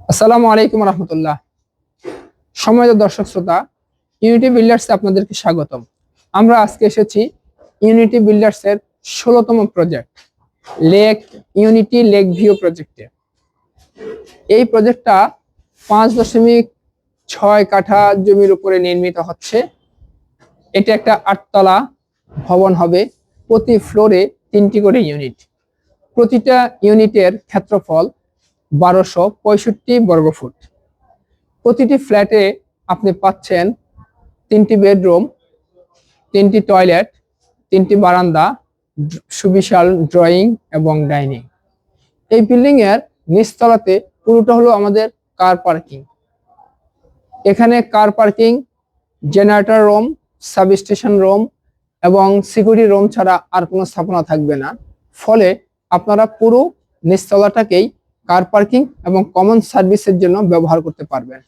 আসসালামু আলাইকুম রহমতুল্লাহ। সম্মানিত দর্শক শ্রোতা, ইউনিটি বিল্ডার্সে আপনাদেরকে স্বাগতম। আমরা আজকে এসেছি ইউনিটি বিল্ডার্সের 16তম প্রজেক্ট লেক ভিউ প্রজেক্টে। এই প্রজেক্টটা 5.6 কাঠা জমির উপরে নির্মিত হচ্ছে। এটা একটা 8তলা ভবন হবে। প্রতি ফ্লোরে 3টি করে ইউনিট। প্রতিটা ইউনিটের ক্ষেত্রফল 1265 বর্গফুট। প্রতিটি ফ্ল্যাটে আপনি পাচ্ছেন 3টি বেডরুম, 3টি টয়লেট, 3টি বারান্দা, সুবিশাল ড্রয়িং এবং ডাইনিং। এই বিল্ডিং এর নিচতলাতে পুরোটা হলো আমাদের কার পার্কিং। এখানে car parking, generator room, substation room এবং সিকিউরিটি রুম ছাড়া আর কোনো স্থাপনা থাকবে না। ফলে আপনারা পুরো নিচতলাটাকেই কার পার্কিং এবং কমন সার্ভিসের জন্য ব্যবহার করতে পারবেন।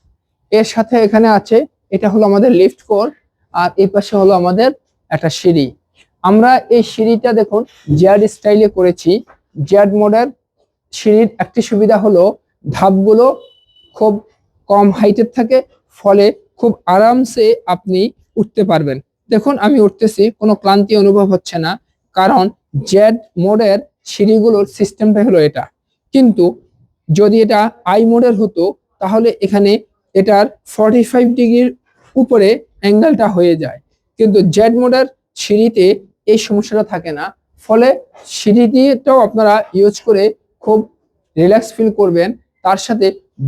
এর সাথে এখানে আছে, এটা হলো আমাদের লিফট কোর, আর এই পাশে হলো আমাদের একটা সিঁড়ি। আমরা এই সিঁড়িটা দেখুন জেড স্টাইলে করেছি। জেড মোডের সিঁড়ির একটি সুবিধা হলো ধাপগুলো খুব কম হাইটের থাকে, ফলে খুব আরামসে আপনি উঠতে পারবেন। দেখুন আমি উঠতেছি, কোনো ক্লান্তি অনুভব হচ্ছে না, কারণ জেড মোডের সিঁড়িগুলোর সিস্টেমটা হলো এটা। কিন্তু যদি এটা আই মোডের হতো তাহলে এখানে এটার 45 ডিগ্রির উপরে অ্যাঙ্গেলটা হয়ে যায়। কিন্তু জেড মোডের সিঁড়িতে এই সমস্যাটা থাকে না, ফলে সিঁড়িটাও আপনারা ইউজ করে খুব রিল্যাক্স ফিল করবেন। তার সাথে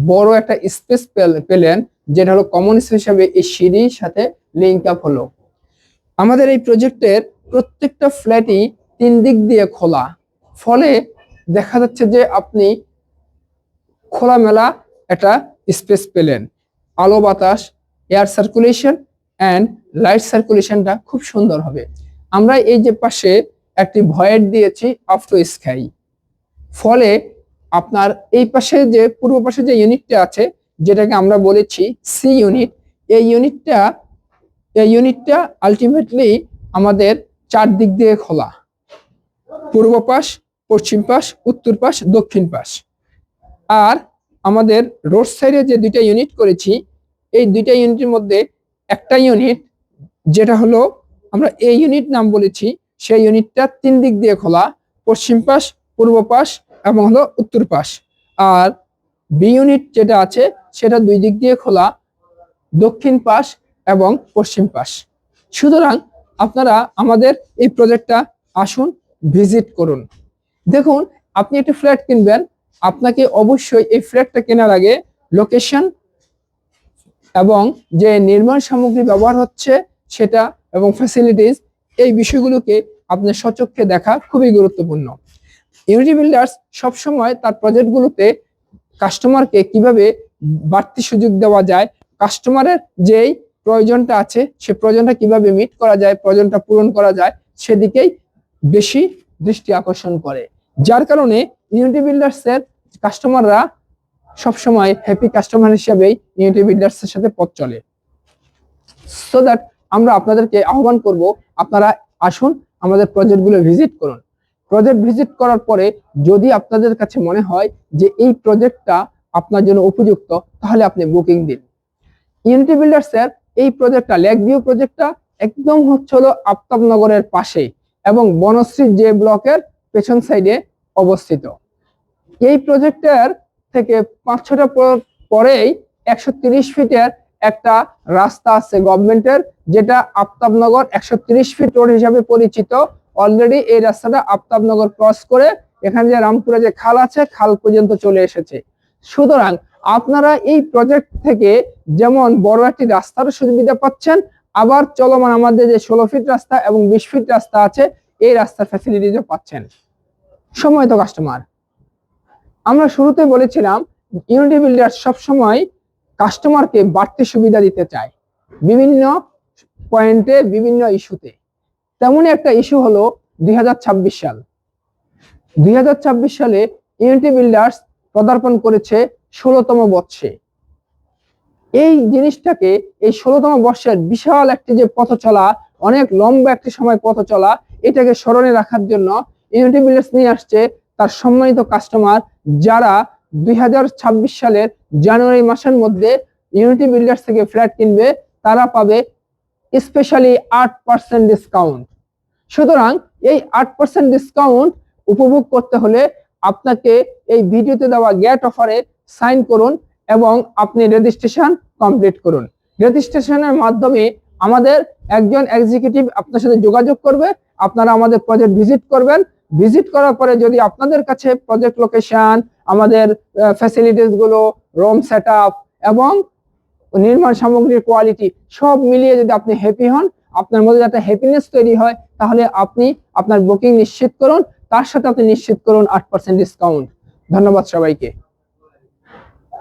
বড় একটা স্পেস পেলেন, যেটা হলো কমন স্পেস হিসাবে এই সিঁড়ির সাথে লিঙ্ক আপ হলো। আমাদের এই প্রজেক্টের প্রত্যেকটা ফ্ল্যাটই 3 দিক দিয়ে খোলা, ফলে দেখা যাচ্ছে যে আপনি খোলামেলা একটা স্পেস পেলেন। আলো বাতাস, এয়ার সার্কুলেশন অ্যান্ড লাইট সার্কুলেশনটা খুব সুন্দর হবে। আমরা এই যে পাশে একটি ভয়েড দিয়েছি আপ টু স্কাই, ফলে আপনার এই পাশে যে পূর্ব পাশে যে ইউনিটটা আছে, যেটাকে আমরা বলেছি সি ইউনিট, এই ইউনিটটা আলটিমেটলি আমাদের 4 দিক দিয়ে খোলা: পূর্ব পাশ, পশ্চিম পাশ, উত্তর পাশ, দক্ষিণ পাশ। আর আমাদের রোড সাইডে যে 2টা ইউনিট করেছি, এই 2টা ইউনিটের মধ্যে একটা ইউনিট, যেটা হলো আমরা এই ইউনিট নাম বলেছি, সেই ইউনিটটা 3 দিক দিয়ে খোলা: পশ্চিম পাশ, পূর্ব পাশ এবং হলো উত্তর পাশ। আর বি ইউনিট যেটা আছে সেটা 2 দিক দিয়ে খোলা: দক্ষিণ পাশ এবং পশ্চিম পাশ। সুতরাং আপনারা আমাদের এই প্রজেক্টটা আসুন, ভিজিট করুন। দেখুন, আপনি একটা ফ্ল্যাট কিনবেন, আপনাকে অবশ্যই এই ফ্ল্যাটটা কেনার আগে লোকেশন এবং যে নির্মাণ সামগ্রী ব্যবহার হচ্ছে সেটা এবং ফ্যাসিলিটিস, এই বিষয়গুলোকে আপনার সচক্ষে দেখা খুবই গুরুত্বপূর্ণ। ইউনিটি বিল্ডার্স সবসময় তার প্রজেক্টগুলোতে কাস্টমারকে কিভাবে বাড়তি সুযোগ দেওয়া যায়, কাস্টমারের যেই প্রয়োজনটা আছে সে প্রয়োজনটা কিভাবে মিট করা যায়, প্রয়োজনটা পূরণ করা যায়, সেদিকেই বেশি দৃষ্টি আকর্ষণ করে। যার কারণে ইউনিটি বিল্ডার্সের কাস্টমাররা সবসময় হ্যাপি কাস্টমার হিসেবেই ইউনিটি বিল্ডার্সের সাথে পথ চলে। সো দ্যাট আমরা আপনাদেরকে আহ্বান করব, আপনারা আসুন, আমাদের প্রজেক্টগুলো ভিজিট করুন। প্রজেক্ট ভিজিট করার পরে যদি আপনাদের কাছে মনে হয় যে এই প্রজেক্টটা আপনার জন্য উপযুক্ত, তাহলে আপনি বুকিং দিন। ইউনিটি বিল্ডার্সের এই প্রজেক্টটা, লেক ভিউ প্রজেক্টটা একদম হলো আফতাবনগরের পাশে এবং বনশ্রী যে ব্লকের পেছন সাইডে অবস্থিত। এই প্রজেক্টের থেকে 5-6টা পরেই 130 ফিটের একটা রাস্তা আছে গভর্নমেন্টের, যেটা আফতাবনগর 130 ফিট রোড হিসাবে পরিচিত। অলরেডি এই রাস্তাটা আফতাবনগর ক্রস করে এখানে যে রামপুরে যে খাল আছে, খাল পর্যন্ত চলে এসেছে। সুতরাং আপনারা এই প্রজেক্ট থেকে যেমন বড় একটি রাস্তার সুবিধা পাচ্ছেন, আবার চলমান আমাদের যে 16 ফিট রাস্তা এবং 20 ফিট রাস্তা আছে, এই রাস্তার ফ্যাসিলিটিসও পাচ্ছেন। সম্মানিত কাস্টমার, আমরা শুরুতে বলেছিলাম ইউনিটি বিল্ডার্স সবসময় কাস্টমারকে বাড়তি সুবিধা দিতে চায় বিভিন্ন পয়েন্টে, বিভিন্ন ইস্যুতে। তেমনই একটা ইস্যু হলো 2026 সাল। 2026 সালে ইউনিটি বিল্ডার্স পদার্পণ করেছে 16তম বর্ষে। এই জিনিসটাকে, এই 16তম বর্ষের বিশাল একটি যে পথ চলা, অনেক লম্বা একটি সময় পথ চলা, এটাকে স্মরণে রাখার জন্য ইউনিটি বিল্ডার্স নিয়ে আসছে তার সম্মানিত কাস্টমার যারা 2026 সালের জানুয়ারি মাসের মধ্যে ইউনিটি বিল্ডার্স থেকে ফ্ল্যাট কিনবে তারা পাবে স্পেশালি 8% ডিসকাউন্ট। সুতরাং এই 8% ডিসকাউন্ট উপভোগ করতে হলে আপনাকে এই ভিডিওতে দেওয়া গেট অফারে সাইন করুন এবং আপনি রেজিস্ট্রেশন কমপ্লিট করুন। রেজিস্ট্রেশনের মাধ্যমে আমাদের একজন এক্সিকিউটিভ আপনার সাথে যোগাযোগ করবে, আপনারা আমাদের প্রজেক্ট ভিজিট করবেন। ভিজিট করার পরে যদি আপনাদের কাছে প্রজেক্ট লোকেশন, আমাদের ফ্যাসিলিটিস গুলো, রুম সেটআপ এবং নির্মাণ সামগ্রীর কোয়ালিটি সব মিলিয়ে যদি আপনি হ্যাপি হন, আপনার মধ্যে একটা হ্যাপিনেস তৈরি হয়, তাহলে আপনি আপনার বুকিং নিশ্চিত করুন। তার সাথে আপনি নিশ্চিত করুন 8% ডিসকাউন্ট। ধন্যবাদ সবাইকে।